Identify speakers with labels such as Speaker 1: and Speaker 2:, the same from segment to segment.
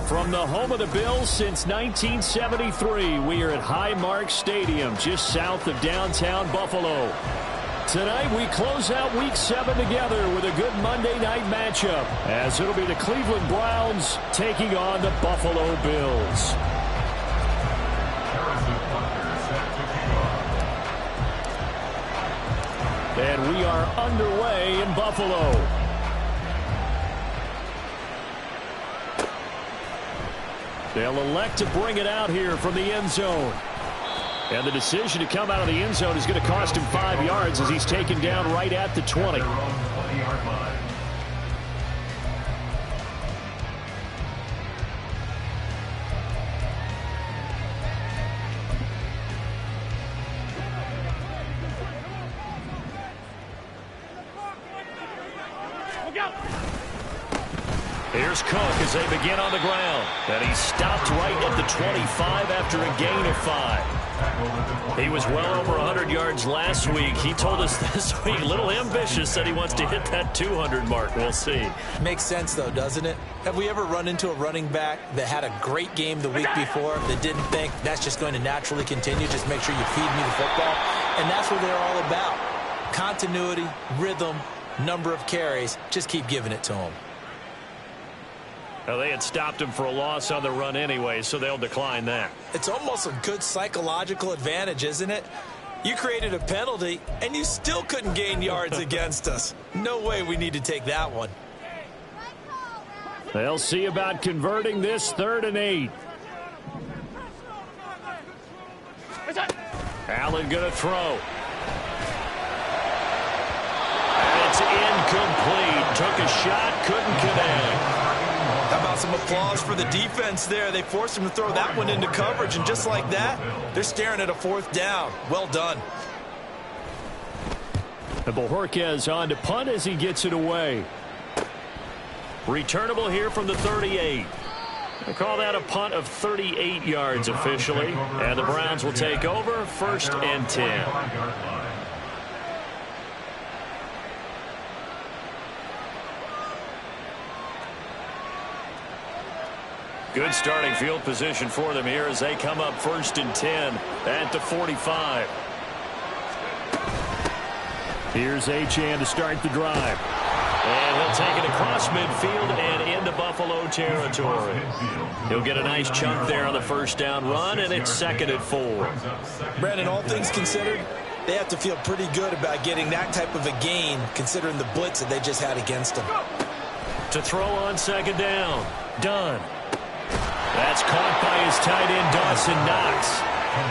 Speaker 1: From the home of the Bills since 1973, we are at Highmark Stadium, just south of downtown Buffalo. Tonight, we close out Week 7 together with a good Monday night matchup, as it'll be the Cleveland Browns taking on the Buffalo Bills. And we are underway in Buffalo. They'll elect to bring it out here from the end zone. And the decision to come out of the end zone is going to cost him 5 yards as he's taken down right at the 20. Here's Cook as they begin on the ground. And he stopped right at the 25 after a gain of 5. He was well over 100 yards last week. He told us this week, a little ambitious, said he wants to hit that 200 mark. We'll see.
Speaker 2: Makes sense, though, doesn't it? Have we ever run into a running back that had a great game the week before that didn't think that's just going to naturally continue? Just make sure you feed me the football. And that's what they're all about. Continuity, rhythm, number of carries. Just keep giving it to them.
Speaker 1: Well, they had stopped him for a loss on the run anyway, so they'll decline that.
Speaker 2: It's almost a good psychological advantage, isn't it? You created a penalty, and you still couldn't gain yards against us. No way we need to take that one.
Speaker 1: They'll see about converting this 3rd and 8. Allen going to throw. And it's incomplete. Took a shot, couldn't connect.
Speaker 2: How about some applause for the defense there? They forced him to throw that one into coverage, and just like that, they're staring at a 4th down. Well done.
Speaker 1: And Bojorquez on to punt as he gets it away. Returnable here from the 38. We'll call that a punt of 38 yards officially. And the Browns will take over 1st and 10. Good starting field position for them here as they come up 1st and 10 at the 45. Here's Achane to start the drive. And he'll take it across midfield and into Buffalo territory. He'll get a nice chunk there on the 1st down run, and it's 2nd and 4.
Speaker 2: Brandon, all things considered, they have to feel pretty good about getting that type of a gain, considering the blitz that they just had against them.
Speaker 1: To throw on 2nd down. Dunn. That's caught by his tight end, Dawson Knox.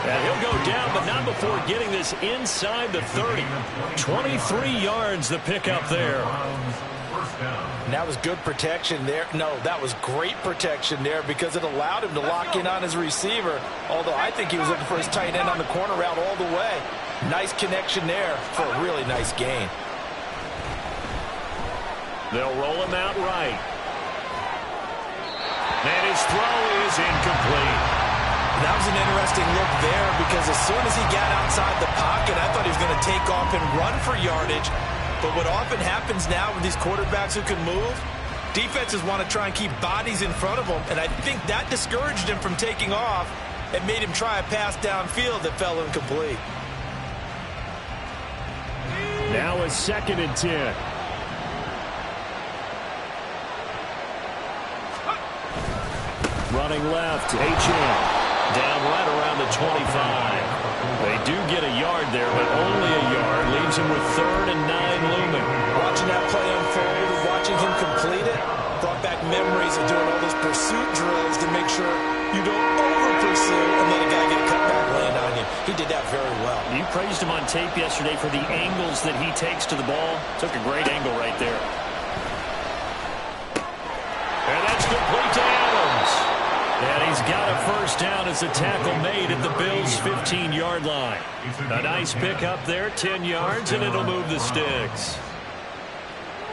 Speaker 1: And he'll go down, but not before getting this inside the 30. 23 yards the pickup there.
Speaker 2: And that was good protection there. No, that was great protection there because it allowed him to lock in on his receiver. Although I think he was looking for his tight end on the corner route all the way. Nice connection there for a really nice gain.
Speaker 1: They'll roll him out right. And his throw is incomplete.
Speaker 2: That was an interesting look there because as soon as he got outside the pocket, I thought he was going to take off and run for yardage. But what often happens now with these quarterbacks who can move, defenses want to try and keep bodies in front of them. And I think that discouraged him from taking off and made him try a pass downfield that fell incomplete.
Speaker 1: Now a 2nd and 10. Running left, Achane. Down right around the 25. They do get a yard there, but only a yard. Leaves him with 3rd and 9 looming.
Speaker 2: Watching that play unfold, watching him complete it, brought back memories of doing all those pursuit drills to make sure you don't over-pursue and let a guy get a cutback land on you. He did that very well.
Speaker 1: You praised him on tape yesterday for the angles that he takes to the ball. Took a great angle right there. And that's complete to Adams. And he's got a 1st down as a tackle made at the Bills' 15-yard line. A nice pickup there, 10 yards, and it'll move the sticks.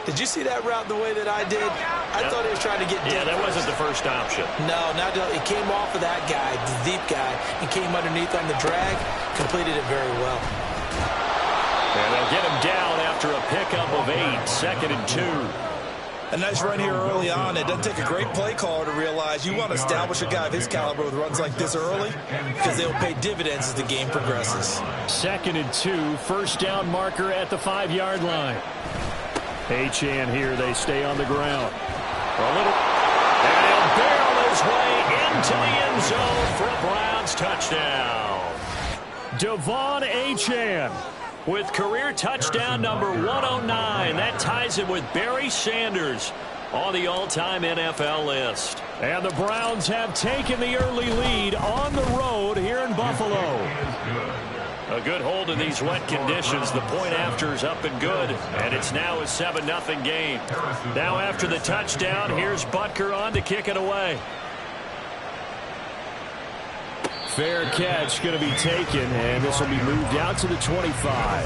Speaker 2: Did you see that route the way that I did? I thought he was trying to get deep.
Speaker 1: Yeah, that wasn't the first option.
Speaker 2: No, he came off of that guy, the deep guy, and came underneath on the drag, completed it very well.
Speaker 1: And they'll get him down after a pickup of 8, 2nd and 2.
Speaker 2: A nice run here early on. It doesn't take a great play caller to realize you want to establish a guy of his caliber with runs like this early because they'll pay dividends as the game progresses.
Speaker 1: 2nd and 2, first down marker at the 5-yard line. Achane here, they stay on the ground. And he'll barrel his way into the end zone for a Browns touchdown. De'Von Achane with career touchdown number 109. That ties him with Barry Sanders on the all-time NFL list. And the Browns have taken the early lead on the road here in Buffalo. A good hold in these wet conditions. The point after is up and good, and it's now a 7-0 game. Now after the touchdown, here's Butker on to kick it away. Fair catch going to be taken, and this will be moved out to the 25.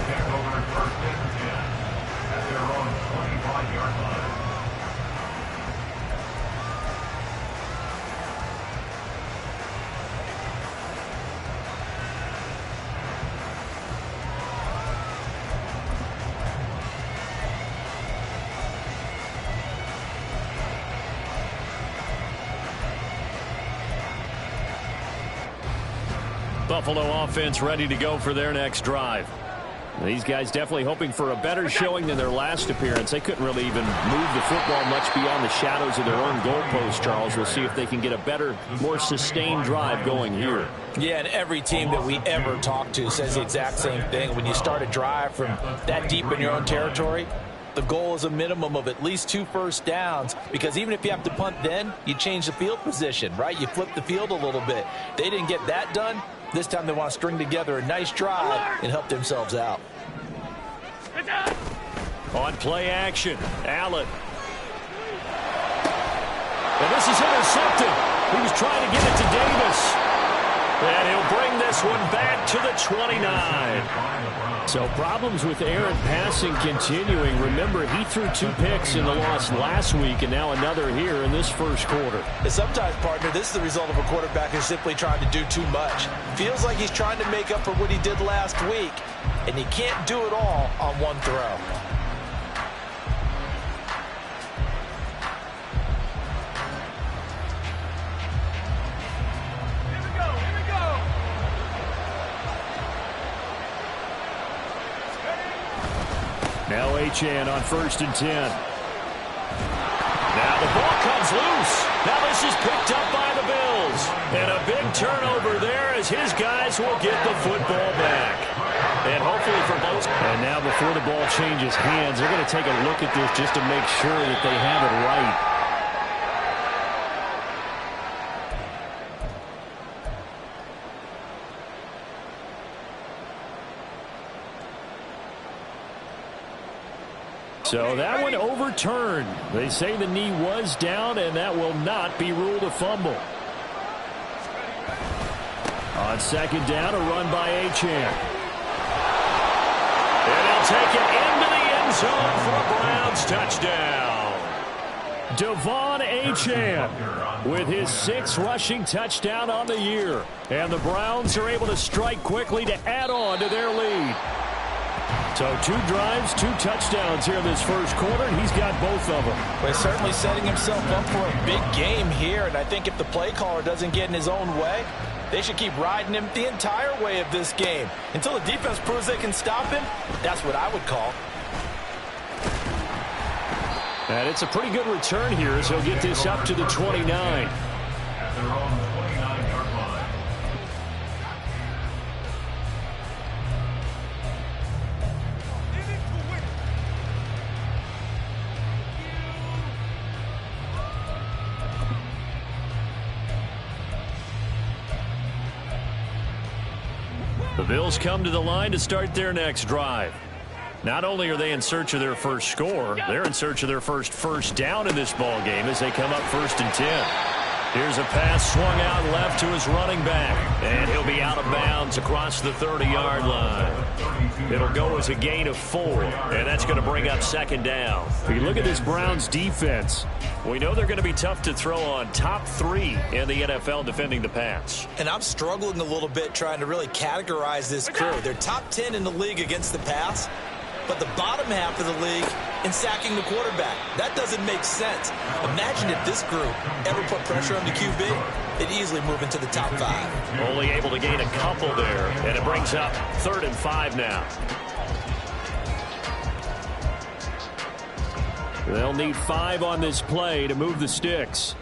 Speaker 1: Buffalo offense ready to go for their next drive. These guys definitely hoping for a better showing than their last appearance. They couldn't really even move the football much beyond the shadows of their own goalpost, Charles. We'll see if they can get a better, more sustained drive going here.
Speaker 2: Yeah, and every team that we ever talk to says the exact same thing. When you start a drive from that deep in your own territory, the goal is a minimum of at least 2 first downs, because even if you have to punt then, you change the field position, right? You flip the field a little bit. They didn't get that done. This time they want to string together a nice drive and help themselves out.
Speaker 1: On play action, Allen. And this is intercepted. He was trying to get it to Davis. And he'll bring this one back to the 29. So problems with errant passing continuing. Remember, he threw 2 picks in the loss last week, and now another here in this first quarter.
Speaker 2: And sometimes, partner, this is the result of a quarterback who's simply trying to do too much. Feels like he's trying to make up for what he did last week, and he can't do it all on one throw.
Speaker 1: Now Achane on 1st and 10. Now the ball comes loose. Now this is picked up by the Bills. And a big turnover there as his guys will get the football back. And hopefully for both. And now before the ball changes hands, they're going to take a look at this just to make sure that they have it right. So that one overturned. They say the knee was down, and that will not be ruled a fumble. On 2nd down, a run by Achane. And he'll take it into the end zone for a Browns touchdown. De'Von Achane with his 6th rushing touchdown on the year. And the Browns are able to strike quickly to add on to their lead. So 2 drives, 2 touchdowns here in this first quarter, and he's got both of them.
Speaker 2: Well, he's certainly setting himself up for a big game here, and I think if the play caller doesn't get in his own way, they should keep riding him the entire way of this game. Until the defense proves they can stop him, that's what I would call.
Speaker 1: And it's a pretty good return here as he'll get this up to the 29. The Bills come to the line to start their next drive. Not only are they in search of their first score, they're in search of their first down in this ball game as they come up 1st and 10. Here's a pass swung out left to his running back, and he'll be out of bounds across the 30-yard line. It'll go as a gain of 4, and that's going to bring up 2nd down. If you look at this Browns defense, we know they're going to be tough to throw on. Top 3 in the NFL defending the pass.
Speaker 2: And I'm struggling a little bit trying to really categorize this crew. They're top 10 in the league against the pass, but the bottom half of the league in sacking the quarterback. That doesn't make sense. Imagine if this group ever put pressure on the QB, they'd easily move into the top 5.
Speaker 1: Only able to gain a couple there, and it brings up 3rd and 5 now. They'll need 5 on this play to move the sticks.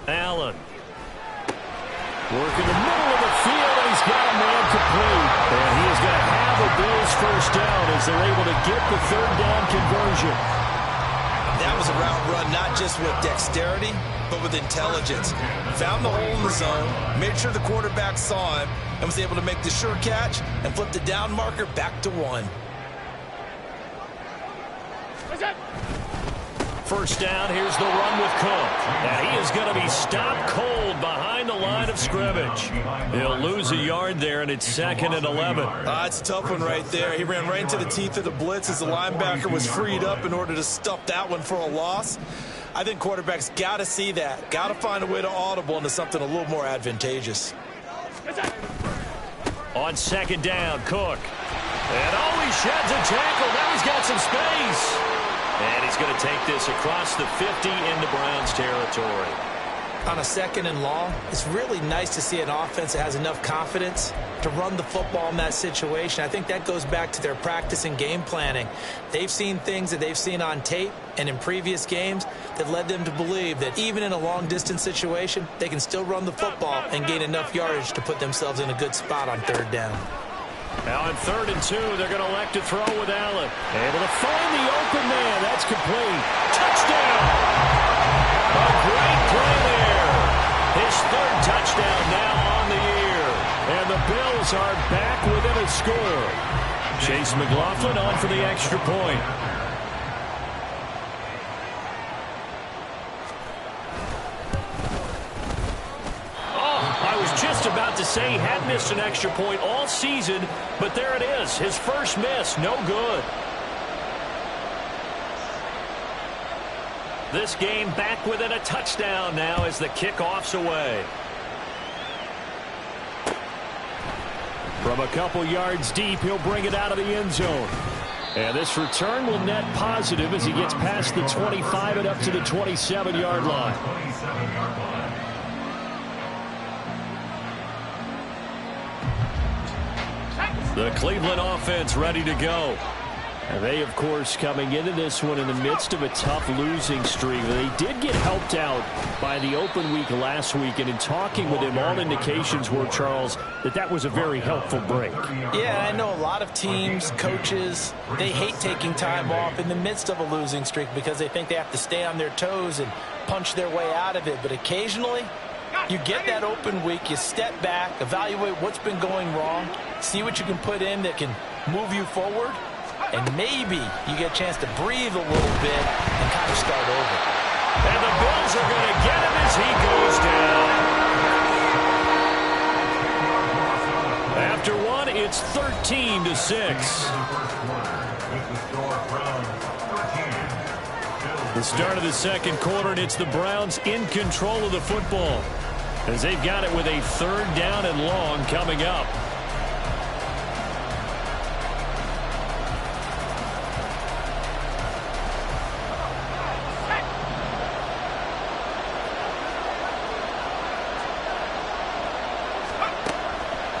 Speaker 1: Allen. Working the middle of the field, and he's got a man complete. And he is going to have a Bills first down as they're able to get the 3rd down conversion.
Speaker 2: That was a route run not just with dexterity, but with intelligence. Found the hole in the zone, made sure the quarterback saw him, and was able to make the sure catch and flip the down marker back to 1.
Speaker 1: First down, here's the run with Cook. And he is going to be stopped cold behind the line of scrimmage. He'll lose a yard there, and it's 2nd and 11.
Speaker 2: It's a tough one right there. He ran right into the teeth of the blitz as the linebacker was freed up in order to stuff that one for a loss. I think quarterbacks got to see that. Got to find a way to audible into something a little more advantageous.
Speaker 1: On 2nd down, Cook. And he sheds a tackle. Now he's got some space. And he's going to take this across the 50 into Browns territory.
Speaker 2: On a 2nd and long, it's really nice to see an offense that has enough confidence to run the football in that situation. I think that goes back to their practice and game planning. They've seen things that they've seen on tape and in previous games that led them to believe that even in a long-distance situation, they can still run the football and gain enough yardage to put themselves in a good spot on 3rd down.
Speaker 1: Now on 3rd and 2, they're going to elect to throw with Allen. Able to find the open man. That's complete. Touchdown! A great play there. His 3rd touchdown now on the year. And the Bills are back within a score. Chase McLaughlin on for the extra point. Just about to say he had missed an extra point all season, but there it is. His first miss, no good. This game back within a touchdown now as the kickoff's away. From a couple yards deep, he'll bring it out of the end zone. And this return will net positive as he gets past the 25 and up to the 27-yard line. The Cleveland offense ready to go. And they, of course, coming into this one in the midst of a tough losing streak. They did get helped out by the open week last week, and in talking with him, all indications were, Charles, that was a very helpful break.
Speaker 2: Yeah, I know a lot of teams, coaches, they hate taking time off in the midst of a losing streak because they think they have to stay on their toes and punch their way out of it. But occasionally, you get that open week, you step back, evaluate what's been going wrong, see what you can put in that can move you forward, and maybe you get a chance to breathe a little bit and kind of start over.
Speaker 1: And the Bills are going to get him as he goes down. After one, it's 13-6. The start of the 2nd quarter, and it's the Browns in control of the football as they've got it with a 3rd down and long coming up.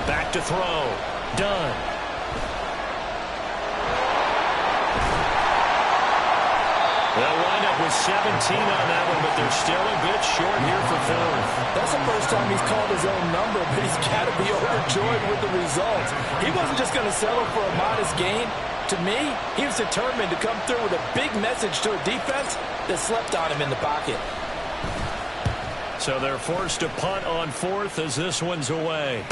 Speaker 1: Back to throw. Done. They'll wind up with 17 on that one, but they're still a bit short here for 4th.
Speaker 2: That's the first time he's called his own number, but he's got to be overjoyed with the results. He wasn't just going to settle for a modest gain. To me, he was determined to come through with a big message to a defense that slept on him in the pocket.
Speaker 1: So they're forced to punt on 4th as this one's away.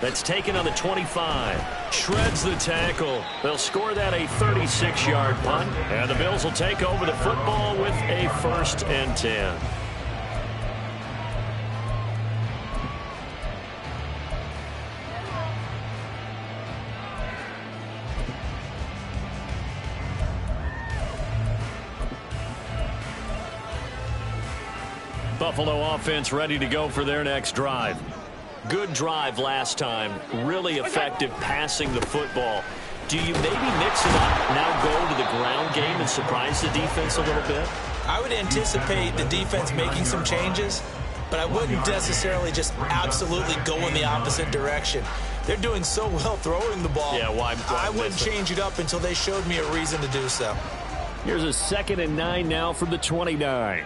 Speaker 1: That's taken on the 25. Shreds the tackle. They'll score that a 36-yard punt. And the Bills will take over the football with a 1st and 10. Buffalo offense ready to go for their next drive. Good drive last time. Really effective passing the football. Do you maybe mix it up, now go to the ground game and surprise the defense a little bit?
Speaker 2: I would anticipate the defense making some changes, but I wouldn't necessarily just absolutely go in the opposite direction. They're doing so well throwing the ball.
Speaker 1: Yeah, why
Speaker 2: I wouldn't change it up until they showed me a reason to do so.
Speaker 1: Here's a 2nd and 9 now from the 29.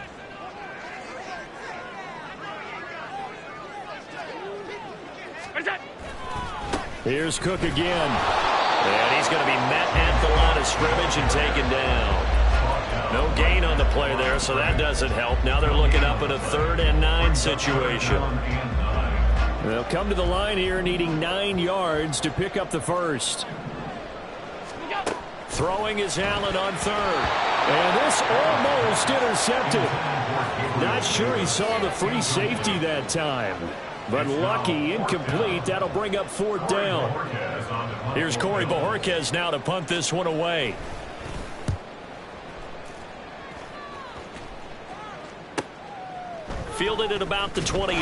Speaker 1: Here's Cook again. And he's going to be met at the line of scrimmage and taken down. No gain on the play there, so that doesn't help. Now they're looking up at a 3rd and 9 situation. They'll come to the line here needing 9 yards to pick up the first. Throwing is Allen on 3rd. And this almost intercepted. Not sure he saw the free safety that time. But lucky, incomplete. That'll bring up 4th down. Here's Corey Bojorquez now to punt this one away. Fielded at about the 28.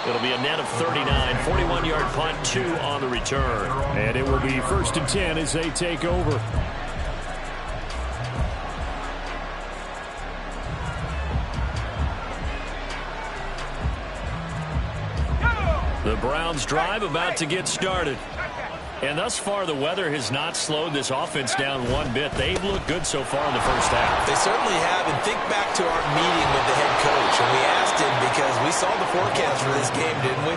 Speaker 1: It'll be a net of 39. 41-yard punt, 2 on the return. And it will be 1st and 10 as they take over. The Browns drive about to get started. And thus far, the weather has not slowed this offense down one bit. They've looked good so far in the first half.
Speaker 2: They certainly have. And think back to our meeting with the head coach. And we asked him because we saw the forecast for this game, didn't we?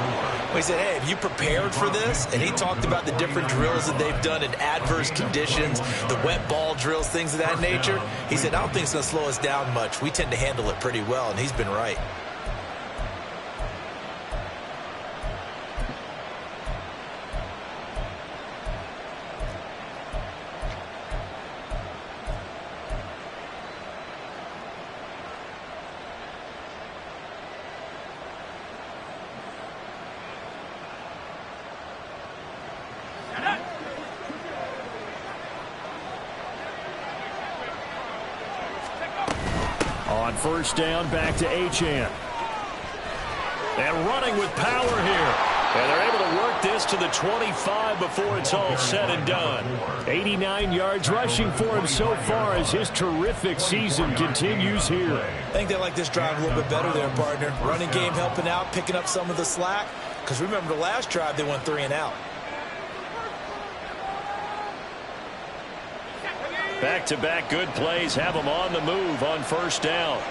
Speaker 2: We said, hey, have you prepared for this? And he talked about the different drills that they've done in adverse conditions, the wet ball drills, things of that nature. He said, I don't think it's going to slow us down much. We tend to handle it pretty well, and he's been right.
Speaker 1: On 1st down, back to Achane. And running with power here. And they're able to work this to the 25 before it's all said and done. 89 yards rushing for him so far as his terrific season continues here.
Speaker 2: I think they like this drive a little bit better there, partner. Running game helping out, picking up some of the slack. Because remember the last drive, they went 3 and out.
Speaker 1: Back-to-back good plays have them on the move on 1st down.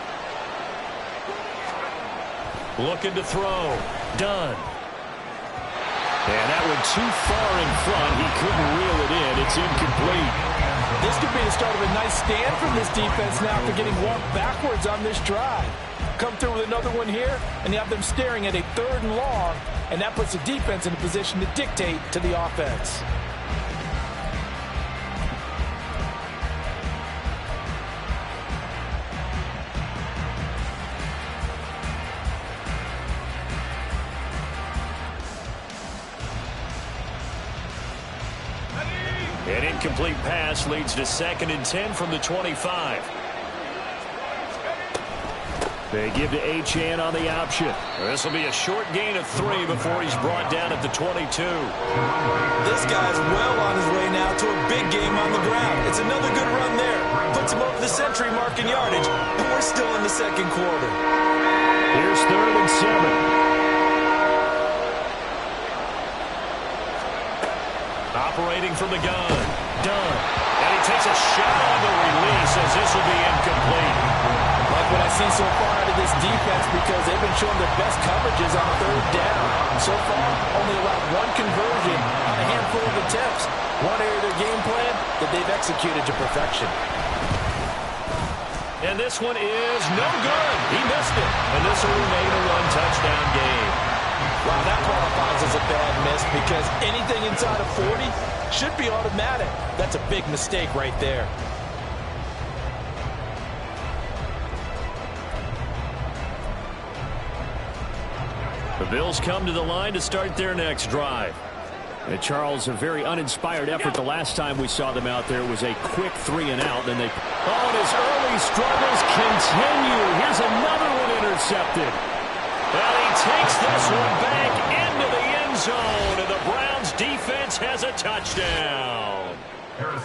Speaker 1: Looking to throw. Done. And that one too far in front. He couldn't reel it in. It's incomplete.
Speaker 3: This could be the start of a nice stand from this defense now after getting walked backwards on this drive. Come through with another one here, and you have them staring at a 3rd and long, and that puts the defense in a position to dictate to the offense.
Speaker 1: An incomplete pass leads to 2nd and 10 from the 25. They give to Achane on the option. This will be a short gain of 3 before he's brought down at the 22.
Speaker 2: This guy's well on his way now to a big game on the ground. It's another good run there. Puts him over the century mark in yardage, and we're still in the 2nd quarter.
Speaker 1: Here's 3rd and 7. Operating from the gun. Done. And he takes a shot on the release as this will be incomplete.
Speaker 3: Like what I've seen so far out of this defense because they've been showing their best coverages on 3rd down. So far, only allowed 1 conversion on a handful of attempts. One area of their game plan that they've executed to perfection.
Speaker 1: And this one is no good. He missed it. And this will remain a 1-touchdown game.
Speaker 3: Wow, that qualifies as a bad miss because anything inside of 40 should be automatic. That's a big mistake right there.
Speaker 1: The Bills come to the line to start their next drive. And Charles, a very uninspired effort the last time we saw them out there. It was a quick 3 and out. Then they... Oh, and his early struggles continue. Here's another one intercepted. And he takes this one back into the end zone, and the Browns defense has a touchdown.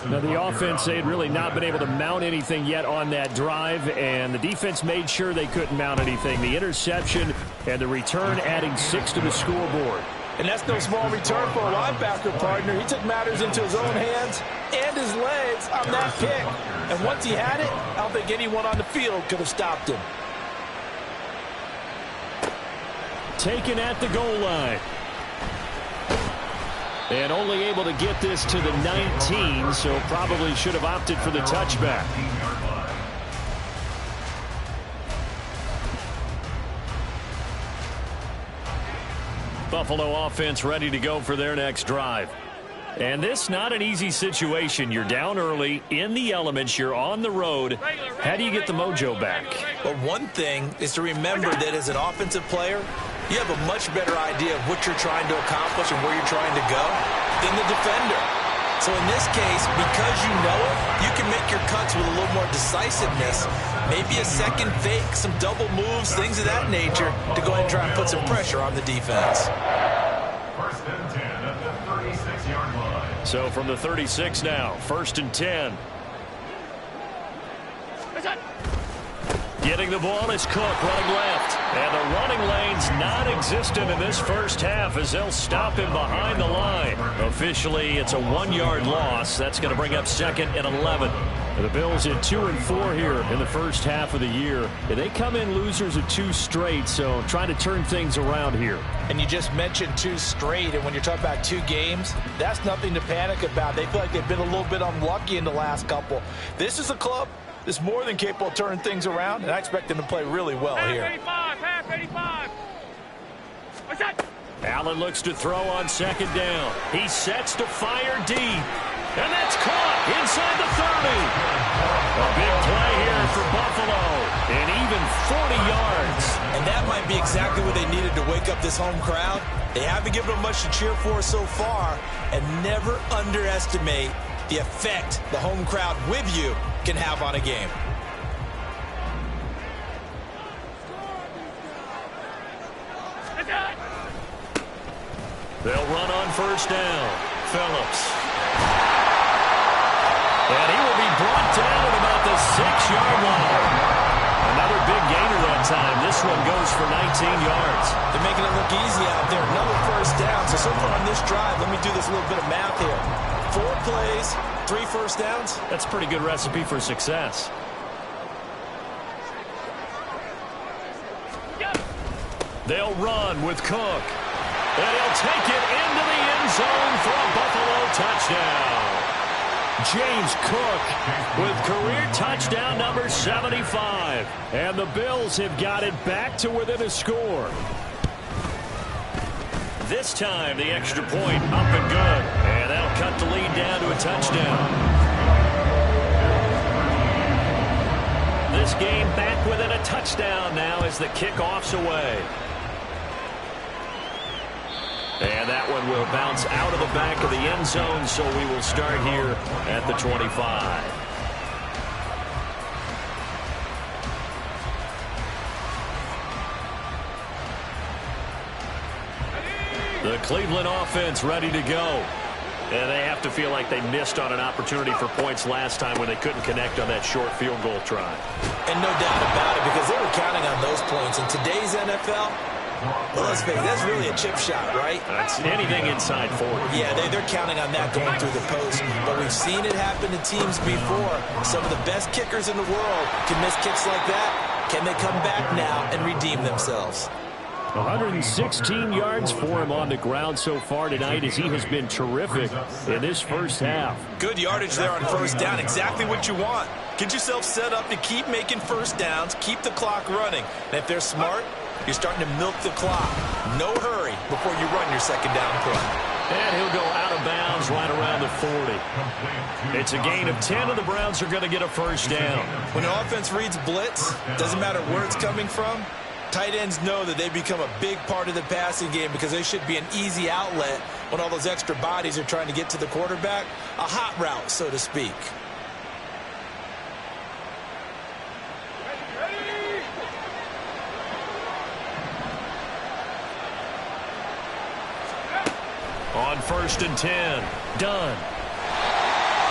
Speaker 1: Now, the offense, they had really not been able to mount anything yet on that drive, and the defense made sure they couldn't mount anything. The interception and the return adding 6 to the scoreboard.
Speaker 3: And that's no small return for a linebacker partner. He took matters into his own hands and his legs on that pick. And once he had it, I don't think anyone on the field could have stopped him.
Speaker 1: Taken at the goal line. And only able to get this to the 19, so probably should have opted for the touchback. Buffalo offense ready to go for their next drive. And this not an easy situation. You're down early, in the elements, you're on the road. How do you get the mojo back?
Speaker 2: Well, one thing is to remember that as an offensive player, you have a much better idea of what you're trying to accomplish and where you're trying to go than the defender. So in this case, because you know it, you can make your cuts with a little more decisiveness. Maybe a second fake, some double moves, things of that nature to go ahead and try and put some pressure on the defense.
Speaker 4: First and 10 at the 36-yard line.
Speaker 1: So from the 36 now, 1st and 10. Getting the ball is Cook running left. And the running lane's non-existent in this first half as they'll stop him behind the line. Officially, it's a 1-yard loss. That's going to bring up 2nd and 11. And the Bills at 2 and 4 here in the first half of the year. And they come in losers of 2 straight, so trying to turn things around here.
Speaker 3: And you just mentioned 2 straight, and when you're talking about 2 games, that's nothing to panic about. They feel like they've been a little bit unlucky in the last couple. This is a club that's more than capable of turning things around, and I expect them to play really well here.
Speaker 5: Half 85. What's that?
Speaker 1: Allen looks to throw on 2nd down. He sets to fire deep. And that's caught inside the 30. A big play here for Buffalo. And even 40 yards.
Speaker 2: And that might be exactly what they needed to wake up this home crowd. They haven't given them much to cheer for so far. And never underestimate the effect the home crowd with you can have on a game.
Speaker 1: They'll run on 1st down. Phillips. And he will be brought down at about the 6-yard line. Another big gainer that time. This one goes for 19 yards.
Speaker 2: They're making it look easy out there. Another 1st down. So far on this drive, let me do this little bit of math here. 4 plays, 3 first downs.
Speaker 1: That's a pretty good recipe for success. They'll run with Cook. And he'll take it into the end zone for a Buffalo touchdown. James Cook with career touchdown number 75. And the Bills have got it back to within a score. This time, the extra point up and good. And that'll cut the lead down to a touchdown. This game back within a touchdown now as the kickoff's away. And that one will bounce out of the back of the end zone, so we will start here at the 25. The Cleveland offense ready to go. And they have to feel like they missed on an opportunity for points last time when they couldn't connect on that short field goal try.
Speaker 2: And no doubt about it, because they were counting on those points. In today's NFL, well, let's face it, that's really a chip shot, right?
Speaker 1: That's anything inside 40.
Speaker 2: Yeah, they're counting on that going through the post. But we've seen it happen to teams before. Some of the best kickers in the world can miss kicks like that. Can they come back now and redeem themselves?
Speaker 1: 116 yards for him on the ground so far tonight as he has been terrific in this first half.
Speaker 2: Good yardage there on 1st down. Exactly what you want. Get yourself set up to keep making 1st downs, keep the clock running. And if they're smart, you're starting to milk the clock. No hurry before you run your 2nd down play.
Speaker 1: And he'll go out of bounds right around the 40. It's a gain of 10, and the Browns are going to get a 1st down.
Speaker 2: When an offense reads blitz, doesn't matter where it's coming from, tight ends know that they become a big part of the passing game because they should be an easy outlet when all those extra bodies are trying to get to the quarterback. A hot route, so to speak.
Speaker 1: 1st and 10. Dunn.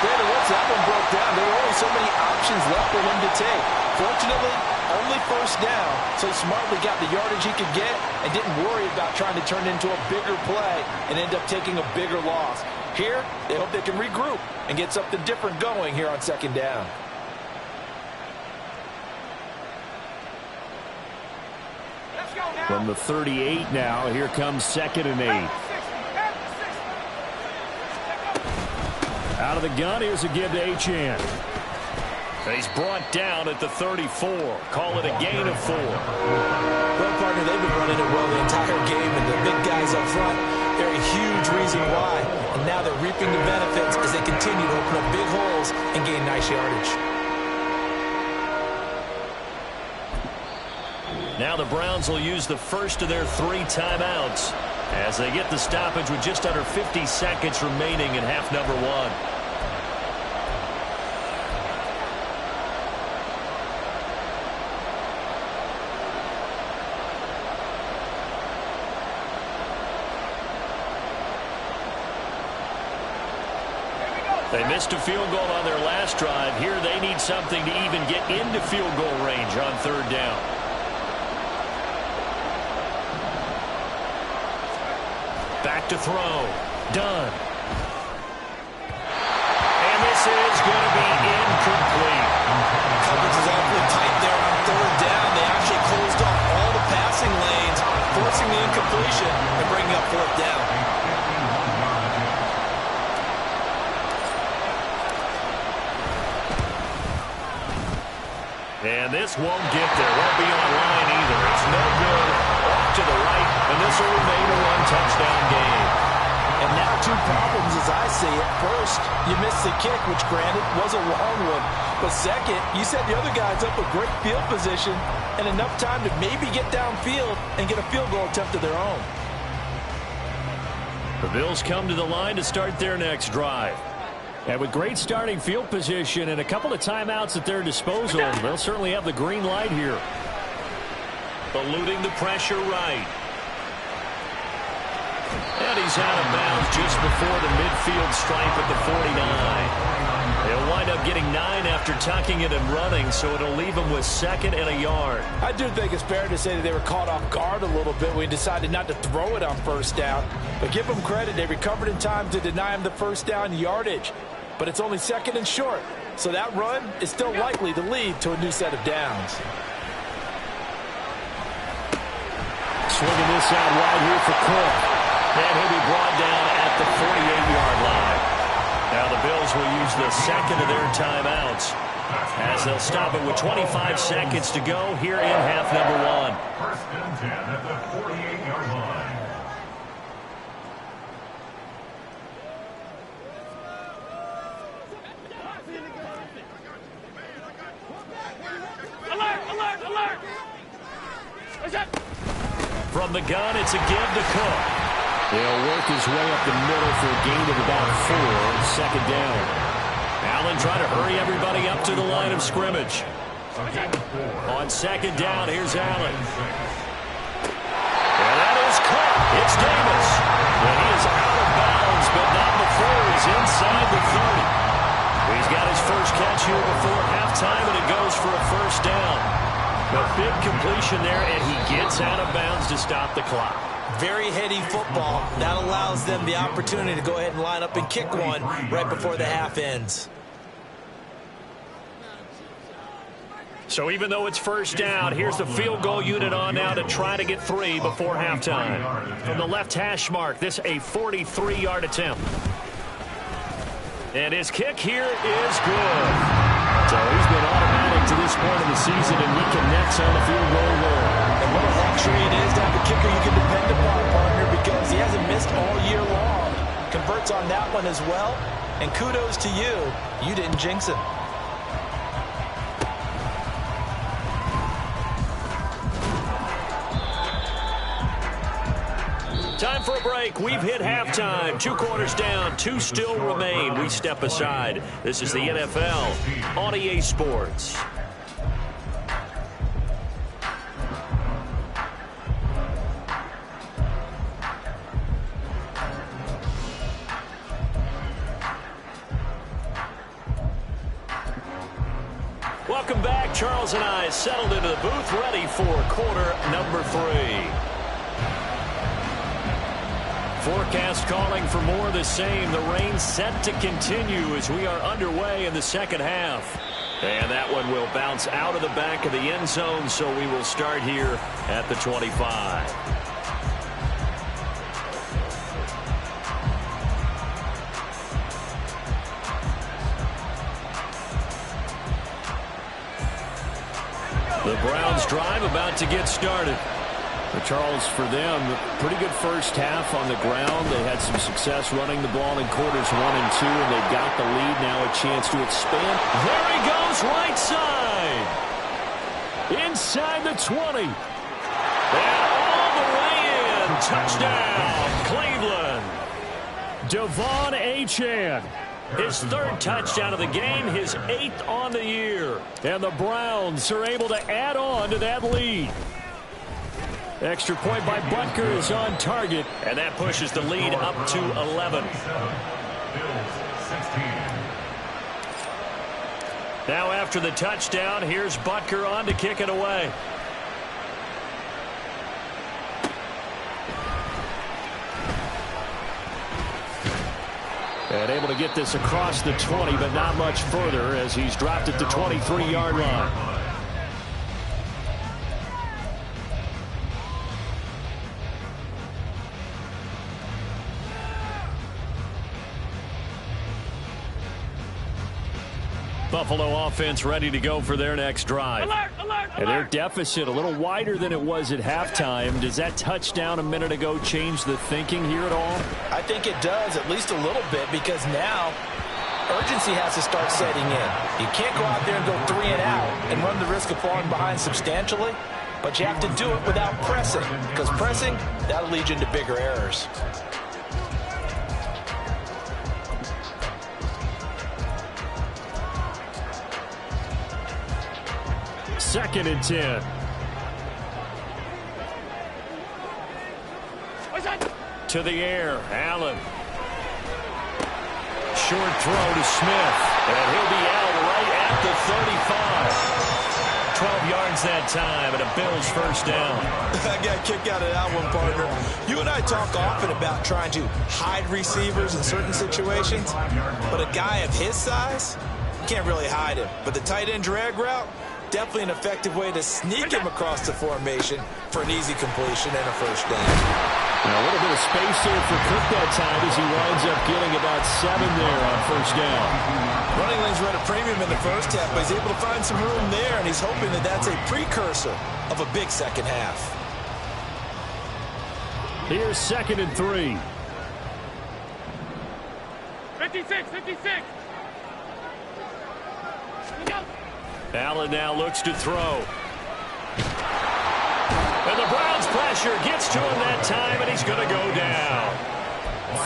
Speaker 3: Brandon, once that one broke down, there were only so many options left for him to take. Fortunately, only 1st down, so he smartly got the yardage he could get and didn't worry about trying to turn it into a bigger play and end up taking a bigger loss. Here, they hope they can regroup and get something different going here on 2nd down.
Speaker 1: From the 38 now, here comes 2nd and 8. Out of the gun, here's a give to Achane. He's brought down at the 34. Call it a gain of 4.
Speaker 3: Well, partner, they've been running it well the entire game, and the big guys up front, they're a huge reason why. And now they're reaping the benefits as they continue to open up big holes and gain nice yardage.
Speaker 1: Now the Browns will use the first of their 3 timeouts as they get the stoppage with just under 50 seconds remaining in half number 1. They missed a field goal on their last drive. Here they need something to even get into field goal range on 3rd down. Back to throw. Dunn. And this is going to be incomplete.
Speaker 3: Coverage is awfully tight there on 3rd down. They actually closed off all the passing lanes, forcing the incompletion and bringing up 4th down.
Speaker 1: And this won't get there. Won't be on line either. It's no good. Off to the right, and this will remain a 1-touchdown game.
Speaker 3: And now 2 problems as I see it. First, you missed the kick, which granted was a long one. But second, you set the other guys up with great field position and enough time to maybe get downfield and get a field goal attempt of their own.
Speaker 1: The Bills come to the line to start their next drive. And with great starting field position and a couple of timeouts at their disposal, they'll certainly have the green light here. Eluding the pressure right. And he's out of bounds just before the midfield stripe at the 49. They'll wind up getting 9 after tucking it and running, so it'll leave them with 2nd and a yard.
Speaker 3: I do think it's fair to say that they were caught off guard a little bit when we decided not to throw it on 1st down. But give them credit, they recovered in time to deny him the 1st down yardage. But it's only 2nd and short, so that run is still likely to lead to a new set of downs.
Speaker 1: Swinging this out wide here for Cook. And he'll be brought down at the 48-yard line. Now the Bills will use the 2nd of their timeouts as they'll stop it with 25 seconds to go here in half number 1.
Speaker 4: 1st and 10 at the 48-yard line.
Speaker 1: From the gun, it's a give to Cook. He'll work his way up the middle for a gain of about 4, 2nd down. Allen trying to hurry everybody up to the line of scrimmage. On 2nd down, here's Allen. And that is Cook. It's Davis. And he is out of bounds, but not before he's inside the 30. He's got his first catch here before halftime, and it goes for a 1st down. A big completion there, and he gets out of bounds to stop the clock.
Speaker 3: Very heady football. That allows them the opportunity to go ahead and line up and kick one right before the half ends.
Speaker 1: So even though it's 1st down, here's the field goal unit on now to try to get 3 before halftime. From the left hash mark, this a 43-yard attempt. And his kick here is good. So he's been automatic to this point of the season, and he connects on the field goal goal.
Speaker 3: And what a luxury it is to have a kicker you can depend upon, partner, because he hasn't missed all year long. Converts on that one as well. And kudos to you. You didn't jinx him.
Speaker 1: Time for a break. We've hit halftime. 2 quarters down. 2 still remain. We step aside. This is the NFL on EA Sports. Charles and I settled into the booth, ready for quarter number 3. Forecast calling for more of the same. The rain set to continue as we are underway in the second half. And that one will bounce out of the back of the end zone, so we will start here at the 25. The Browns drive about to get started. But Charles, for them, pretty good first half on the ground. They had some success running the ball in quarters 1 and 2, and they've got the lead now, a chance to expand. There he goes, right side. Inside the 20. And all the way in. Touchdown, Cleveland. Devon Achane. His 3rd touchdown of the game, his 8th on the year. And the Browns are able to add on to that lead. Extra point by Butker is on target, and that pushes the lead up to 11. Now after the touchdown, here's Butker on to kick it away. And able to get this across the 20, but not much further as he's dropped it to 23-yard line. Buffalo offense ready to go for their next drive.
Speaker 5: Alert, alert,
Speaker 1: And their
Speaker 5: alert.
Speaker 1: deficit a little wider than it was at halftime. Does that touchdown a minute ago change the thinking here at all?
Speaker 3: I think it does, at least a little bit, because now urgency has to start setting in. You can't go out there and go 3 and out and run the risk of falling behind substantially, but you have to do it without pressing, because pressing, that'll lead you into bigger errors.
Speaker 1: Second and 10. To the air, Allen. Short throw to Smith. And he'll be out right at the 35. 12 yards that time, and a Bills first down.
Speaker 2: I got a kick out of that one, partner. You and I talk often about trying to hide receivers in certain situations, but a guy of his size, you can't really hide him. But the tight end drag route, definitely an effective way to sneak him across the formation for an easy completion and a first down.
Speaker 1: Now a little bit of space there for Cook that time as he winds up getting about 7 there on first down.
Speaker 2: Running lanes run a premium in the first half, but he's able to find some room there, and he's hoping that that's a precursor of a big second half.
Speaker 1: Here's 2nd and 3.
Speaker 5: 56, 56.
Speaker 1: Allen now looks to throw. And the Browns pressure gets to him that time, and he's going to go down.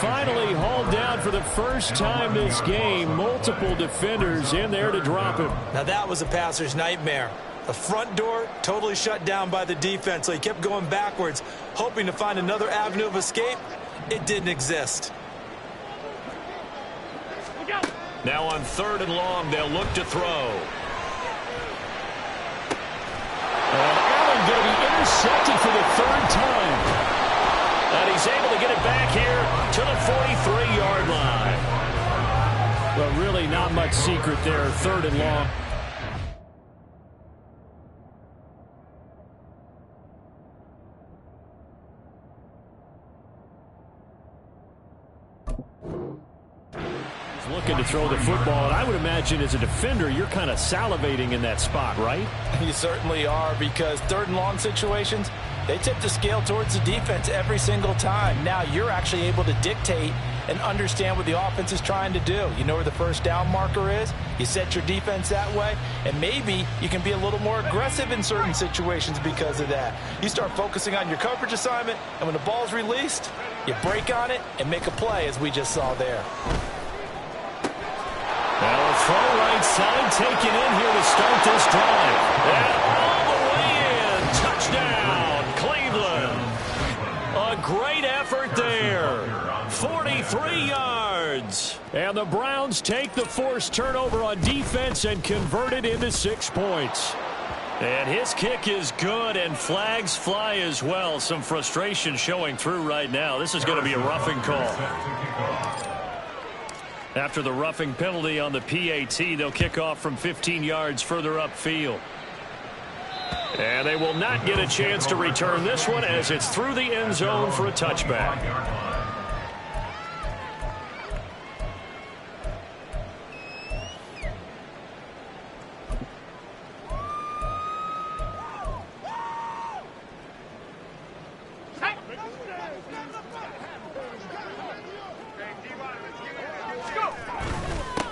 Speaker 1: Finally hauled down for the first time this game. Multiple defenders in there to drop him.
Speaker 2: Now that was a passer's nightmare. The front door totally shut down by the defense, so he kept going backwards, hoping to find another avenue of escape. It didn't exist.
Speaker 1: Now on 3rd and long, they'll look to throw. And Allen going to be intercepted for the 3rd time. And he's able to get it back here to the 43-yard line. Well, really not much secret there, 3rd and long. Looking to throw the football, and I would imagine as a defender, you're kind of salivating in that spot, right?
Speaker 3: You certainly are, because 3rd and long situations, they tip the scale towards the defense every single time. Now you're actually able to dictate and understand what the offense is trying to do. You know where the first down marker is. You set your defense that way, and maybe you can be a little more aggressive in certain situations because of that. You start focusing on your coverage assignment, and when the ball's released, you break on it and make a play, as we just saw there.
Speaker 1: Now a throw right side taken in here to start this drive. And all the way in. Touchdown, Cleveland. A great effort there. 43 yards. And the Browns take the forced turnover on defense and convert it into 6 points. And his kick is good, and flags fly as well. Some frustration showing through right now. This is going to be a roughing call. After the roughing penalty on the PAT, they'll kick off from 15 yards further upfield. And they will not get a chance to return this one as it's through the end zone for a touchback.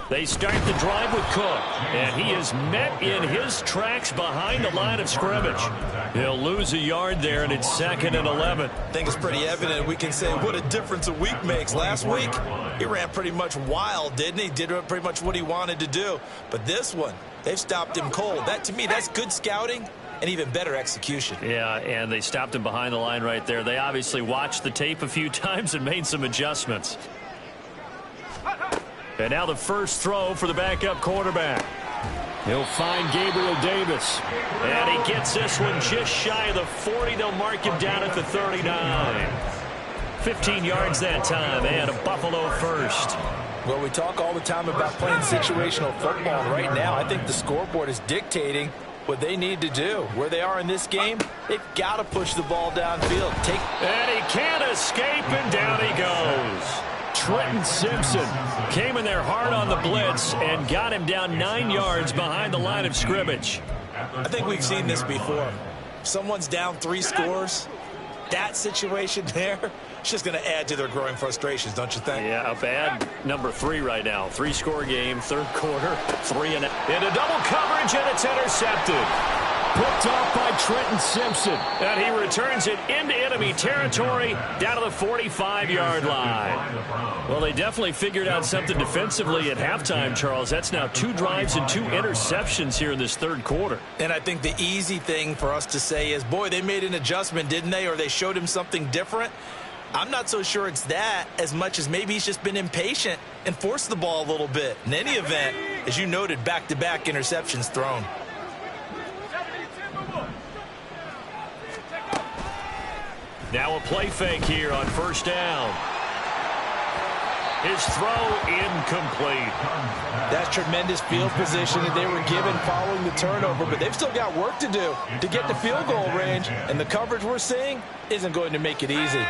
Speaker 1: They start the drive with Cook, and he is met in his tracks behind the line of scrimmage. He'll lose a yard there, and it's 2nd and 11.
Speaker 2: I think it's pretty evident. We can say what a difference a week makes. Last week, he ran pretty much wild, didn't he? Did pretty much what he wanted to do. But this one, they've stopped him cold. That, to me, that's good scouting and even better execution.
Speaker 1: Yeah, and they stopped him behind the line right there. They obviously watched the tape a few times and made some adjustments. And now the first throw for the backup quarterback. He'll find Gabriel Davis. And he gets this one just shy of the 40. They'll mark him down at the 39. 15 yards that time, and a Buffalo first.
Speaker 3: Well, we talk all the time about playing situational football. Right now, I think the scoreboard is dictating what they need to do. Where they are in this game, they've got to push the ball downfield.
Speaker 1: And he can't escape, and down he goes. Trenton Simpson came in there hard on the blitz and got him down 9 yards behind the line of scrimmage.
Speaker 2: I think we've seen this before. Someone's down 3 scores. That situation there, it's just going to add to their growing frustrations, don't you think?
Speaker 1: Yeah, a bad number 3 right now. 3-score game, third quarter, 3 and into double coverage, and it's intercepted. Picked off by Trenton Simpson. And he returns it into enemy territory down to the 45-yard line. Well, they definitely figured out something defensively at halftime, Charles. That's now 2 drives and 2 interceptions here in this third quarter.
Speaker 2: And I think the easy thing for us to say is, boy, they made an adjustment, didn't they? Or they showed him something different. I'm not so sure it's that as much as maybe he's just been impatient and forced the ball a little bit. In any event, as you noted, back-to-back interceptions thrown.
Speaker 1: Now a play fake here on first down. His throw incomplete.
Speaker 3: That's tremendous field position that they were given following the turnover, but they've still got work to do to get to field goal range, and the coverage we're seeing isn't going to make it easy.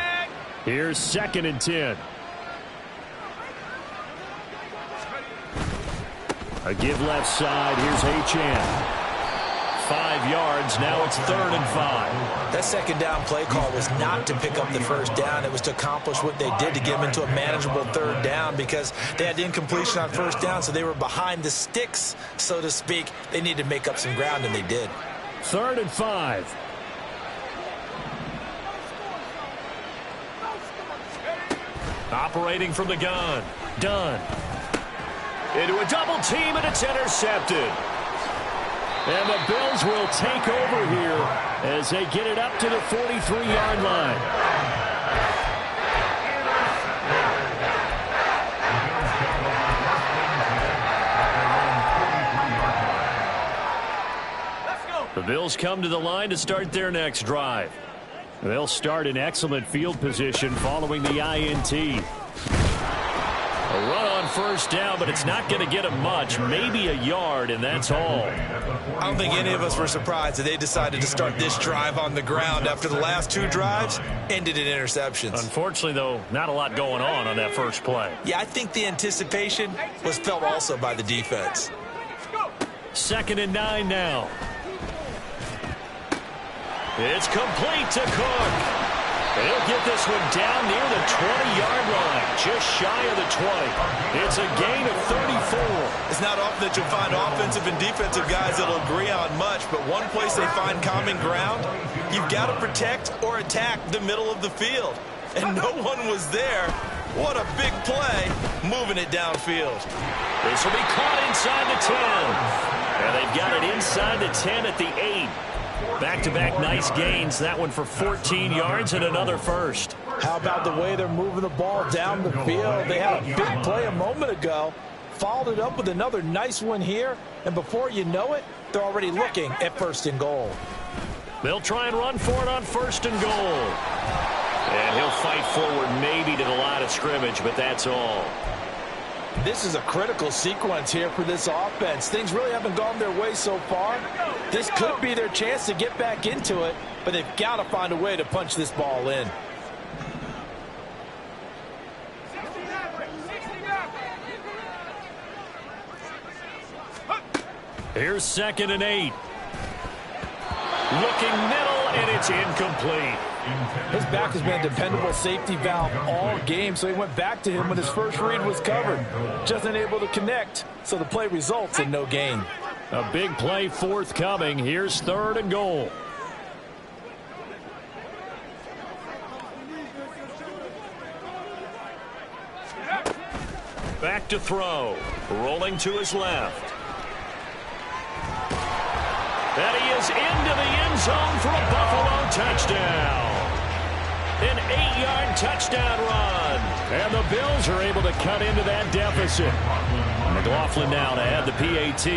Speaker 1: Here's 2nd and 10. A give left side. Here's Achane. 5 yards. Now it's 3rd and 5.
Speaker 2: That second down play call was not to pick up the first down. It was to accomplish what they did to get them into a manageable 3rd down because they had incompletion on first down, so they were behind the sticks, so to speak. They needed to make up some ground, and they did.
Speaker 1: 3rd and 5. Operating from the gun. Dunn. Into a double team, and it's intercepted. And the Bills will take over here as they get it up to the 43-yard line. The Bills come to the line to start their next drive. They'll start in excellent field position following the INT. A run on first down, but it's not going to get them much, maybe a yard, and that's all.
Speaker 2: I don't think any of us were surprised that they decided to start this drive on the ground after the last 2 drives ended in interceptions.
Speaker 1: Unfortunately, though, not a lot going on that first play.
Speaker 2: Yeah, I think the anticipation was felt also by the defense.
Speaker 1: 2nd and 9 now. It's complete to Cook. He'll get this one down near the 20-yard line, just shy of the 20. It's a gain of 34.
Speaker 2: It's not often that you'll find offensive and defensive guys that'll agree on much, but one place they find common ground, you've got to protect or attack the middle of the field. And no one was there. What a big play, moving it downfield.
Speaker 1: This will be caught inside the 10. And they've got it inside the 10 at the 8. Back-to-back nice gains. That one for 14 yards and another first.
Speaker 2: How about the way they're moving the ball down the field? They had a big play a moment ago, followed it up with another nice one here, and before you know it, they're already looking at 1st and goal.
Speaker 1: They'll try and run for it on 1st and goal. And he'll fight forward maybe to the line of scrimmage, but that's all.
Speaker 2: This is a critical sequence here for this offense. Things really haven't gone their way so far. This could be their chance to get back into it, but they've got to find a way to punch this ball in.
Speaker 1: Here's 2nd and 8. Looking middle, and it's incomplete.
Speaker 2: His back has been a dependable safety valve all game, so he went back to him when his first read was covered. Just unable to connect, so the play results in no gain.
Speaker 1: A big play forthcoming. Here's 3rd and goal. Back to throw. Rolling to his left. And he is into the end zone for a Buffalo touchdown. An 8-yard touchdown run. And the Bills are able to cut into that deficit. McLaughlin now to add the PAT.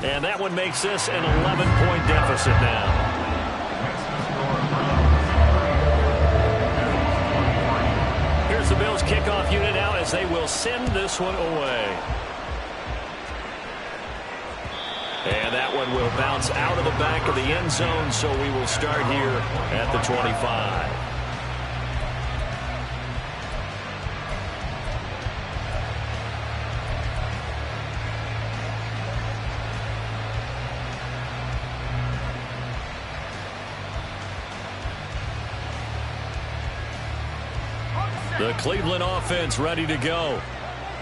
Speaker 1: And that one makes this an 11-point deficit now. Here's the Bills kickoff unit now as they will send this one away. And that one will bounce out of the back of the end zone, so we will start here at the 25. The Cleveland offense ready to go.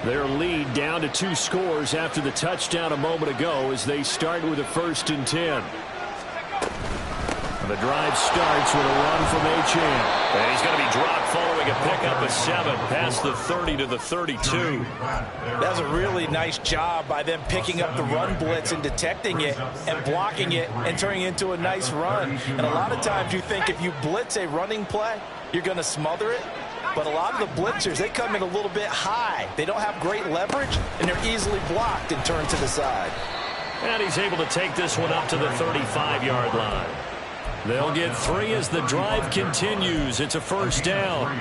Speaker 1: Their lead down to 2 scores after the touchdown a moment ago as they start with a 1st and 10. And the drive starts with a run from Achane. And he's going to be dropped following a pickup of 7 past the 30 to the 32.
Speaker 2: That was a really nice job by them picking up the run blitz and detecting it and blocking it and turning it into a nice run. And a lot of times you think if you blitz a running play, you're going to smother it. But a lot of the blitzers, they come in a little bit high. They don't have great leverage, and they're easily blocked and turned to the side.
Speaker 1: And he's able to take this one up to the 35-yard line. They'll get 3 as the drive continues. It's a 1st down.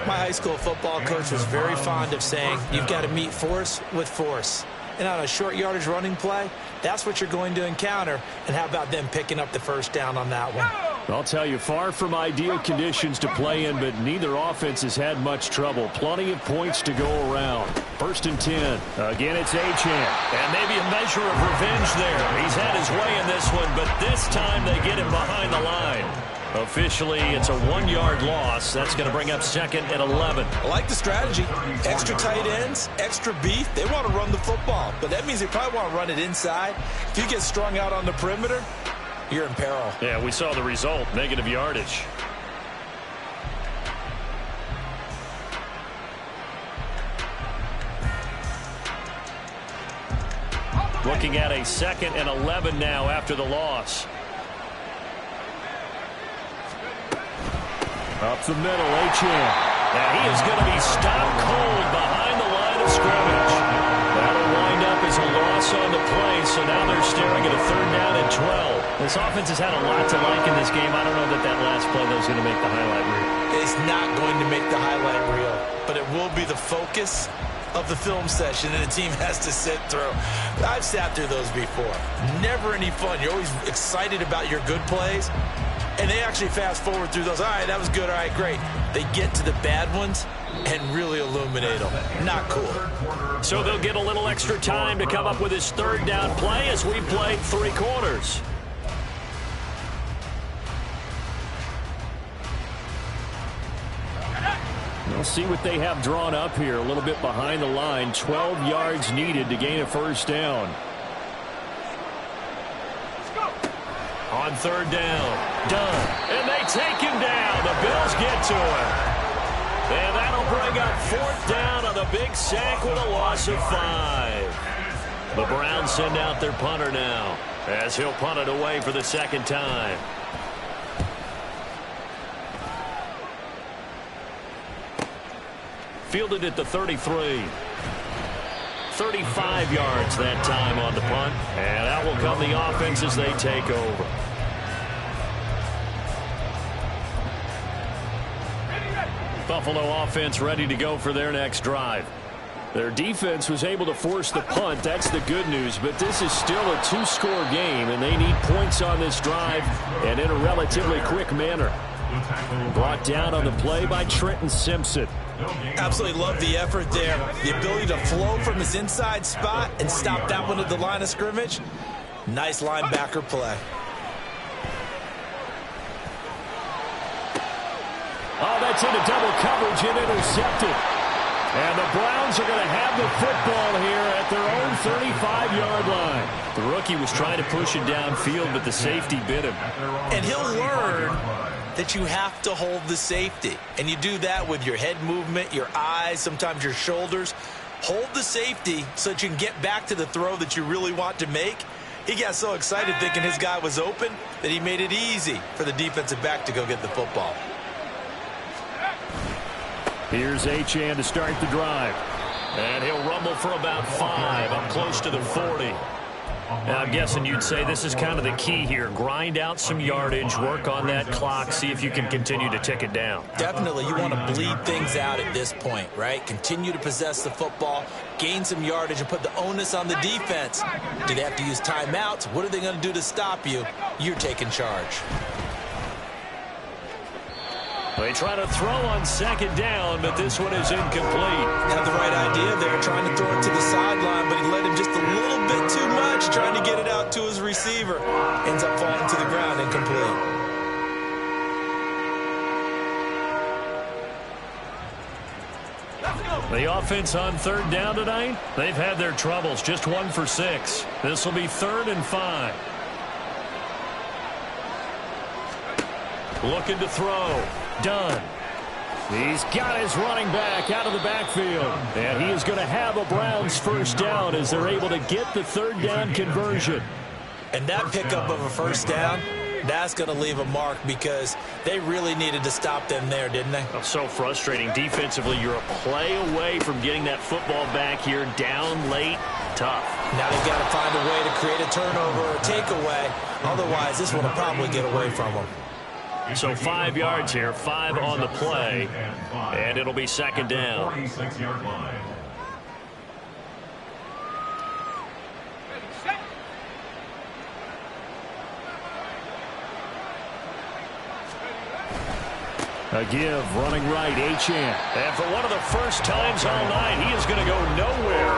Speaker 2: My high school football coach was very fond of saying, you've got to meet force with force. And on a short yardage running play, that's what you're going to encounter. And how about them picking up the 1st down on that one?
Speaker 1: I'll tell you, far from ideal conditions to play in, but neither offense has had much trouble. Plenty of points to go around. 1st and 10. Again, it's Achane. And maybe a measure of revenge there. He's had his way in this one, but this time they get him behind the line. Officially, it's a 1-yard loss. That's going to bring up 2nd and 11.
Speaker 2: I like the strategy. Extra tight ends, extra beef. They want to run the football, but that means they probably want to run it inside. If you get strung out on the perimeter, you're in peril.
Speaker 1: Yeah, we saw the result. Negative yardage. Looking at a 2nd and 11 now after the loss. Up the middle, Achane. And he is going to be stopped cold behind the line of scrimmage. That'll wind up as a loss on the play, so now they're staring at a 3rd down and 12. This offense has had a lot to like in this game. I don't know that last play is going to make the highlight reel.
Speaker 2: It's not going to make the highlight reel, but it will be the focus of the film session and the team has to sit through. I've sat through those before. Never any fun. You're always excited about your good plays, and they actually fast forward through those. All right, that was good. All right, great. They get to the bad ones and really illuminate them. Not cool.
Speaker 1: So they'll get a little extra time to come up with his 3rd down play as we played 3 quarters. We'll see what they have drawn up here. A little bit behind the line. 12 yards needed to gain a 1st down. On 3rd down. Done. And they take him down. The Bills get to him. And that'll bring up 4th down on the big sack with a loss of 5. The Browns send out their punter now, as he'll punt it away for the second time. Fielded at the 33. 35 yards that time on the punt. And out will come the offense as they take over. Buffalo offense ready to go for their next drive. Their defense was able to force the punt. That's the good news. But this is still a two-score game, and they need points on this drive and in a relatively quick manner. Brought down on the play by Trenton Simpson.
Speaker 2: Absolutely love the effort there. The ability to flow from his inside spot and stop that one at the line of scrimmage. Nice linebacker play.
Speaker 1: Oh, that's into double coverage and intercepted. And the Browns are going to have the football here at their own 35-yard line. The rookie was trying to push it downfield, but the safety bit him.
Speaker 2: And he'll learn that you have to hold the safety. And you do that with your head movement, your eyes, sometimes your shoulders. Hold the safety so that you can get back to the throw that you really want to make. He got so excited thinking his guy was open that he made it easy for the defensive back to go get the football.
Speaker 1: Here's Achane to start the drive. And he'll rumble for about 5, up close to the 40. Now, I'm guessing you'd say this is kind of the key here. Grind out some yardage, work on that clock, see if you can continue to tick it down.
Speaker 2: Definitely, you want to bleed things out at this point, right? Continue to possess the football, gain some yardage, and put the onus on the defense. Do they have to use timeouts? What are they going to do to stop you? You're taking charge.
Speaker 1: They try to throw on second down, but this one is incomplete.
Speaker 2: Had the right idea there, trying to throw it to the sideline, but he led him just a little bit too much, trying to get it out to his receiver. Ends up falling to the ground, incomplete.
Speaker 1: The offense on third down tonight, they've had their troubles, just 1 for 6. This will be 3rd and 5. Looking to throw. Done. He's got his running back out of the backfield. And he is going to have a Browns first down as they're able to get the third down conversion.
Speaker 2: And that pickup of a first down, that's going to leave a mark because they really needed to stop them there, didn't they?
Speaker 1: Oh, so frustrating. Defensively, you're a play away from getting that football back here down late. Tough.
Speaker 2: Now they've got to find a way to create a turnover or takeaway. Otherwise, this one will probably get away from them.
Speaker 1: So 5 yards here, 5 on the play, and it'll be second down.
Speaker 4: 46-yard line.
Speaker 1: A give, running right, Achane. And for one of the first times all night, he is going to go nowhere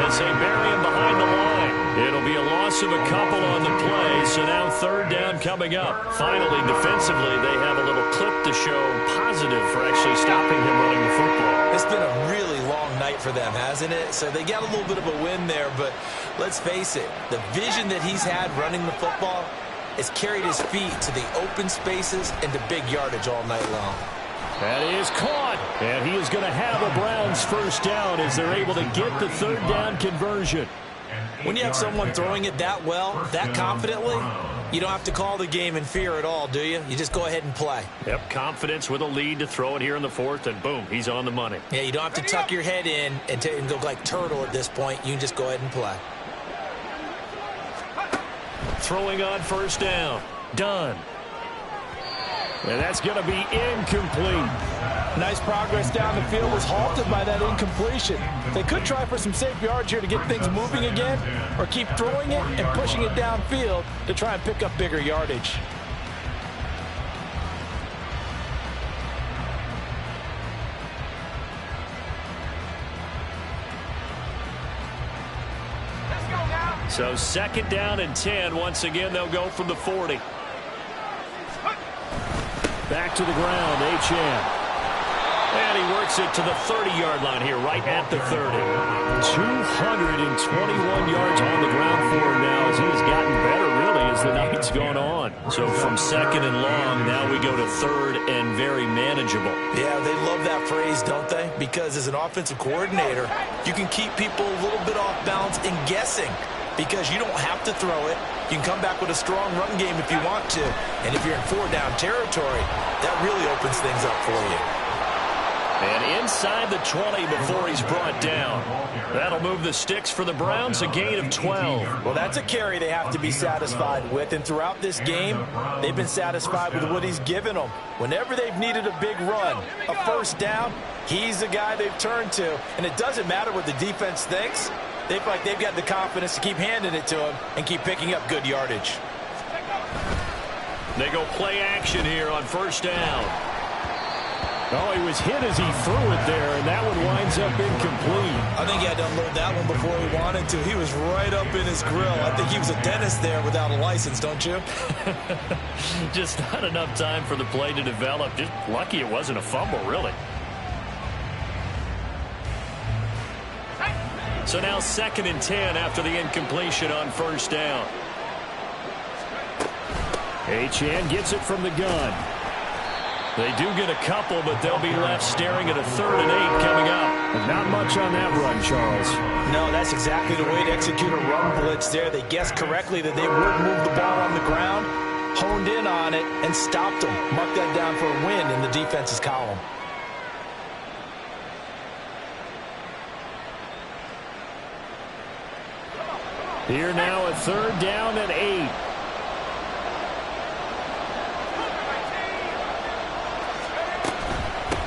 Speaker 1: as they bury him behind the line. It'll be a loss of a couple on the play, so now third down coming up. Finally, defensively, they have a little clip to show positive for actually stopping him running the football.
Speaker 2: It's been a really long night for them, hasn't it? So they got a little bit of a win there, but let's face it, the vision that he's had running the football has carried his feet to the open spaces and to big yardage all night long.
Speaker 1: That is caught, and he is going to have a Browns first down as they're able to get the third down conversion.
Speaker 2: When you have someone throwing it that well, that confidently, you don't have to call the game in fear at all, do you? You just go ahead and play.
Speaker 1: Yep, confidence with a lead to throw it here in the 4th, and boom, he's on the money.
Speaker 2: Yeah, you don't have to tuck your head in and go like turtle at this point. You can just go ahead and play.
Speaker 1: Throwing on first down. Done. And that's going to be incomplete.
Speaker 3: Nice progress down the field, was halted by that incompletion. They could try for some safe yards here to get things moving again, or keep throwing it and pushing it downfield to try and pick up bigger yardage.
Speaker 1: So second down and 10. Once again, they'll go from the 40. Back to the ground, Achane. And he works it to the 30-yard line here, right at the 30. 221 yards on the ground for him now as he has gotten better, really, as the night what's going on. So from second and long, now we go to third and very manageable.
Speaker 2: Yeah, they love that phrase, don't they? Because as an offensive coordinator, you can keep people a little bit off balance and guessing because you don't have to throw it. You can come back with a strong run game if you want to. And if you're in 4-down territory, that really opens things up for you.
Speaker 1: And inside the 20 before he's brought down. That'll move the sticks for the Browns, a gain of 12.
Speaker 2: Well, that's a carry they have to be satisfied with. And throughout this game, they've been satisfied with what he's given them. Whenever they've needed a big run, a first down, he's the guy they've turned to. And it doesn't matter what the defense thinks. They feel like they've got the confidence to keep handing it to him and keep picking up good yardage.
Speaker 1: They go play action here on first down. Oh, he was hit as he threw it there, and that one winds up incomplete.
Speaker 2: I think he had to unload that one before he wanted to. He was right up in his grill. I think he was a dentist there without a license, don't you?
Speaker 1: Just not enough time for the play to develop. Just lucky it wasn't a fumble, really. So now 2nd and 10 after the incompletion on first down. Achane gets it from the gun. They do get a couple, but they'll be left staring at a 3rd and 8 coming up. And not much on that run, Charles.
Speaker 2: No, that's exactly the way to execute a run blitz there. They guessed correctly that they would move the ball on the ground, honed in on it, and stopped them. Mark that down for a win in the defense's column.
Speaker 1: Here now a 3rd down and 8.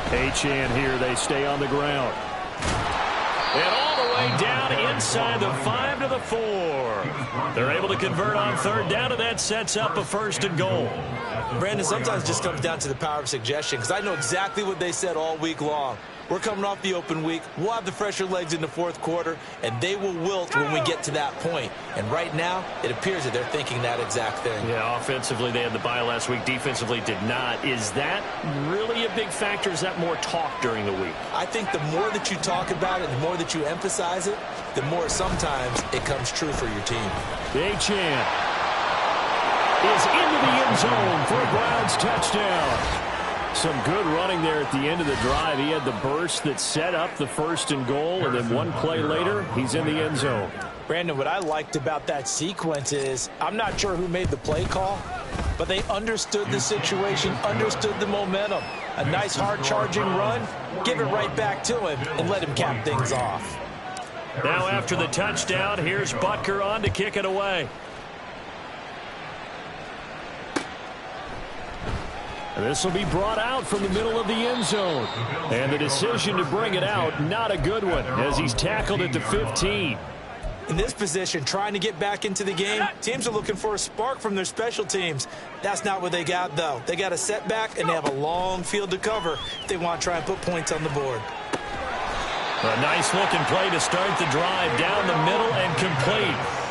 Speaker 1: Achane here, they stay on the ground. And all the way down inside the 5 to the 4. They're able to convert on 3rd down, and that sets up a 1st and goal.
Speaker 2: Brandon, sometimes it just comes down to the power of suggestion, because I know exactly what they said all week long. We're coming off the open week. We'll have the fresher legs in the 4th quarter, and they will wilt when we get to that point. And right now, it appears that they're thinking that exact thing.
Speaker 1: Yeah, offensively, they had the bye last week. Defensively, did not. Is that really a big factor? Is that more talk during the week?
Speaker 2: I think the more that you talk about it, the more that you emphasize it, the more sometimes it comes true for your team.
Speaker 1: Achane is into the end zone for a Browns touchdown. Some good running there at the end of the drive. He had the burst that set up the 1st and goal, and then one play later, he's in the end zone.
Speaker 2: Brandon, what I liked about that sequence is I'm not sure who made the play call, but they understood the situation, understood the momentum. A nice hard-charging run, give it right back to him, and let him cap things off.
Speaker 1: Now after the touchdown, here's Butker on to kick it away. This will be brought out from the middle of the end zone. And the decision to bring it out, not a good one, as he's tackled at the 15.
Speaker 2: In this position, trying to get back into the game, teams are looking for a spark from their special teams. That's not what they got, though. They got a setback, and they have a long field to cover if they want to try and put points on the board.
Speaker 1: A nice-looking play to start the drive down the middle and complete.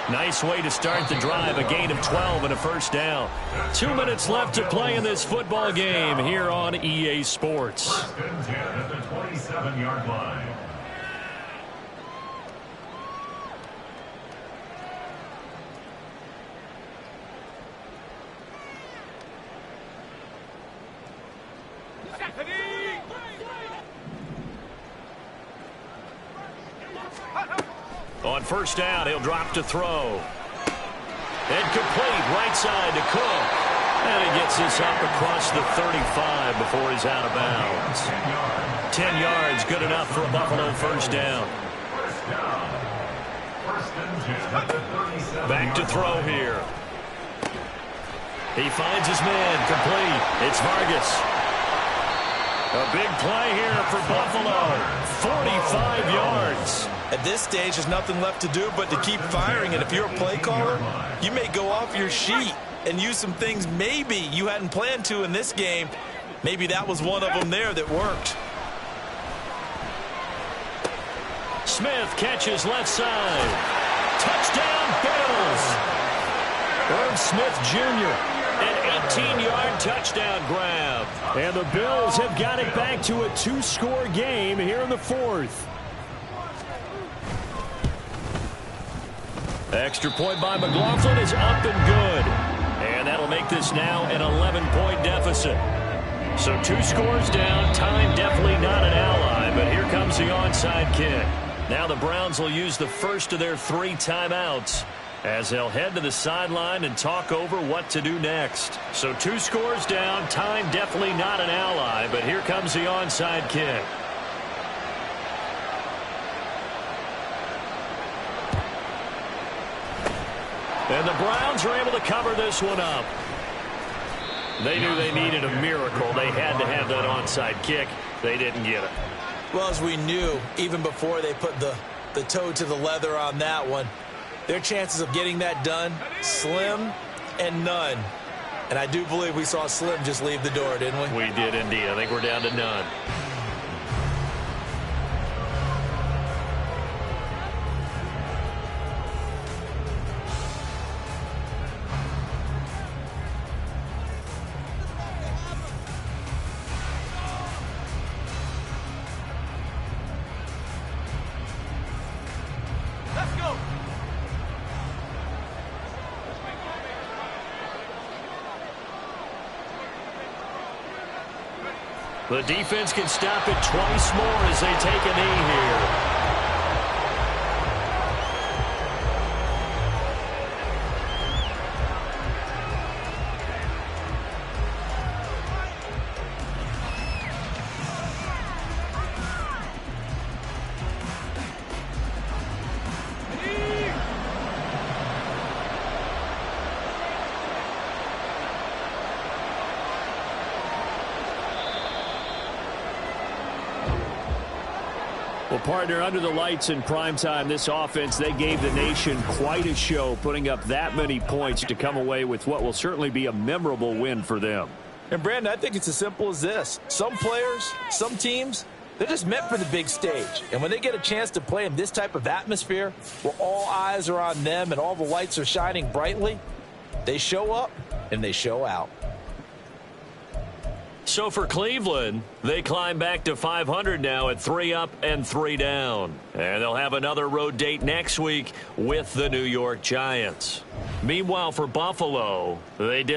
Speaker 1: Nice way to start the drive, a gain of 12 and a 1st down. 2 minutes left to play in this football game here on EA Sports.
Speaker 4: 1st and 10 at the 27-yard line.
Speaker 1: On 1st down, he'll drop to throw. And complete, right side to Cook. And he gets this up across the 35 before he's out of bounds. 10 yards, good enough for a Buffalo 1st down. Back to throw here. He finds his man, complete. It's Vargas. A big play here for Buffalo. 45 yards.
Speaker 2: At this stage, there's nothing left to do but to keep firing. And if you're a play caller, you may go off your sheet and use some things maybe you hadn't planned to in this game. Maybe that was one of them there that worked.
Speaker 1: Smith catches left side. Touchdown, Bills. Irv Smith Jr., an 18-yard touchdown grab. And the Bills have got it back to a 2-score game here in the 4th. Extra point by McLaughlin is up and good. And that'll make this now an 11-point deficit. So 2 scores down. Time definitely not an ally, but here comes the onside kick. Now the Browns will use the first of their 3 timeouts as they'll head to the sideline and talk over what to do next. So 2 scores down. Time definitely not an ally, but here comes the onside kick. And the Browns are able to cover this one up. They knew they needed a miracle. They had to have that onside kick. They didn't get it.
Speaker 2: Well, as we knew, even before they put the toe to the leather on that one, their chances of getting that done, slim and none. And I do believe we saw Slim just leave the door, didn't we?
Speaker 1: We did indeed. I think we're down to none. The defense can stop it twice more as they take a knee here. Well, partner, under the lights in primetime, this offense, they gave the nation quite a show, putting up that many points to come away with what will certainly be a memorable win for them.
Speaker 2: And, Brandon, I think it's as simple as this. Some players, some teams, they're just meant for the big stage. And when they get a chance to play in this type of atmosphere where all eyes are on them and all the lights are shining brightly, they show up and they show out.
Speaker 1: So for Cleveland, they climb back to 500 now at 3 up and 3 down. And they'll have another road date next week with the New York Giants. Meanwhile, for Buffalo, they did